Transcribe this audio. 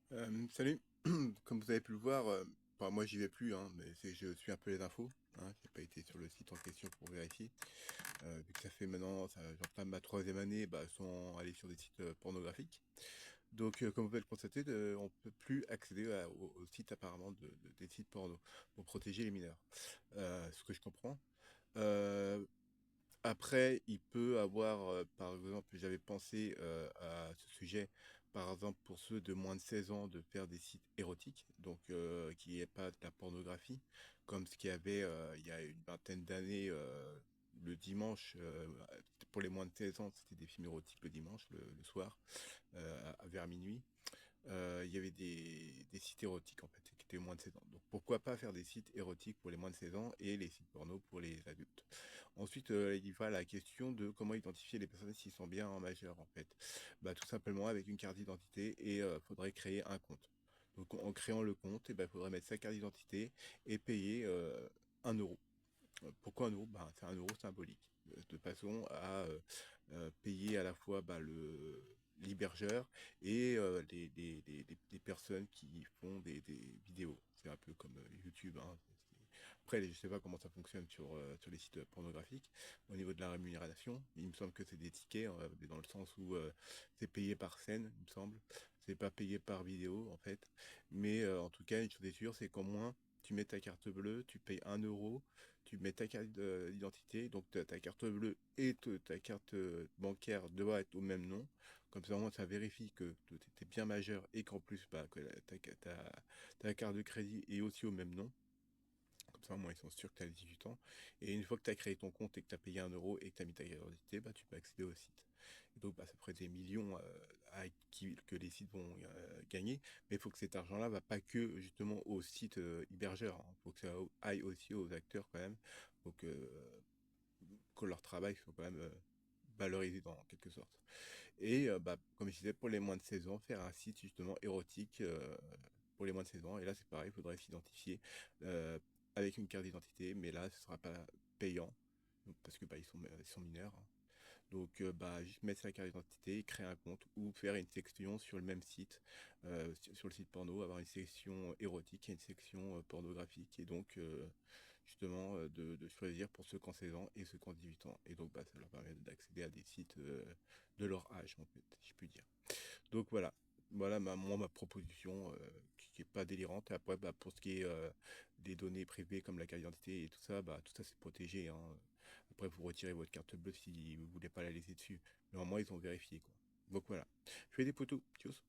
Salut. Comme vous avez pu le voir, enfin, moi j'y vais plus, hein, mais je suis un peu les infos. Hein, j'ai pas été sur le site en question pour vérifier. Vu que ça fait maintenant, j'entame ma troisième année, bah, sans aller sur des sites pornographiques. Donc, comme vous pouvez le constater, on peut plus accéder aux sites apparemment des sites porno pour protéger les mineurs. Ce que je comprends. Euh, Après, il peut avoir, par exemple, j'avais pensé à ce sujet, par exemple, pour ceux de moins de 16 ans, de faire des sites érotiques, donc qui n'est pas de la pornographie, comme ce qu'il y avait il y a une vingtaine d'années, le dimanche, pour les moins de 16 ans, c'était des films érotiques le dimanche, le soir, vers minuit. Il y avait des sites érotiques en fait, qui étaient moins de 16 ans. Donc pourquoi pas faire des sites érotiques pour les moins de 16 ans et les sites porno pour les adultes. Ensuite, il va la question de comment identifier les personnes s'ils sont bien en majeur en fait. Bah, tout simplement avec une carte d'identité et faudrait créer un compte. Donc en créant le compte, il faudrait mettre sa carte d'identité et payer 1 euro. Pourquoi un euro? Bah, c'est un euro symbolique, de façon à payer à la fois bah, l'hébergeur et les personnes qui font des vidéos. C'est un peu comme YouTube, hein. Après, je sais pas comment ça fonctionne sur les sites pornographiques. Au niveau de la rémunération, il me semble que c'est des tickets, dans le sens où c'est payé par scène, il me semble. C'est pas payé par vidéo, en fait. Mais en tout cas, une chose est sûre, c'est qu'au moins, tu mets ta carte bleue, tu payes 1 euro, tu mets ta carte d'identité, donc ta carte bleue et ta carte bancaire doivent être au même nom. Comme ça, au moins, ça vérifie que tu es bien majeur et qu'en plus, bah, que ta carte de crédit est aussi au même nom. Comme ça, au moins, ils sont sûrs que tu as les 18 ans. Et une fois que tu as créé ton compte et que tu as payé 1 euro et que tu as mis ta carte d'identité, bah, tu peux accéder au site. Et donc, bah, ça ferait des millions que les sites vont gagner. Mais il faut que cet argent-là va pas que justement aux sites hébergeurs. Il faut que ça aille aussi aux acteurs quand même. Donc, que leur travail soit quand même valorisé dans quelque sorte. Et bah, comme je disais, pour les moins de 16 ans, faire un site justement érotique pour les moins de 16 ans. Et là, c'est pareil, il faudrait s'identifier euh, avec une carte d'identité, mais là, ce sera pas payant, donc, parce que bah, ils sont mineurs, hein. Donc, bah, juste mettre sa carte d'identité, créer un compte ou faire une section sur le même site, sur le site porno, avoir une section érotique et une section pornographique. Et donc, justement, de choisir pour ceux qui ont 16 ans et ceux qui ont 18 ans. Et donc, bah, ça leur permet d'accéder à des sites de leur âge, en fait, si je puis dire. Donc, voilà. Voilà ma proposition qui est pas délirante. Et après, bah, pour ce qui est des données privées comme la carte d'identité et tout ça c'est protégé, hein. Après, vous retirez votre carte bleue si vous voulez pas la laisser dessus. Mais au moins, ils ont vérifié, quoi. Donc voilà. Je fais des potos. Tchuss.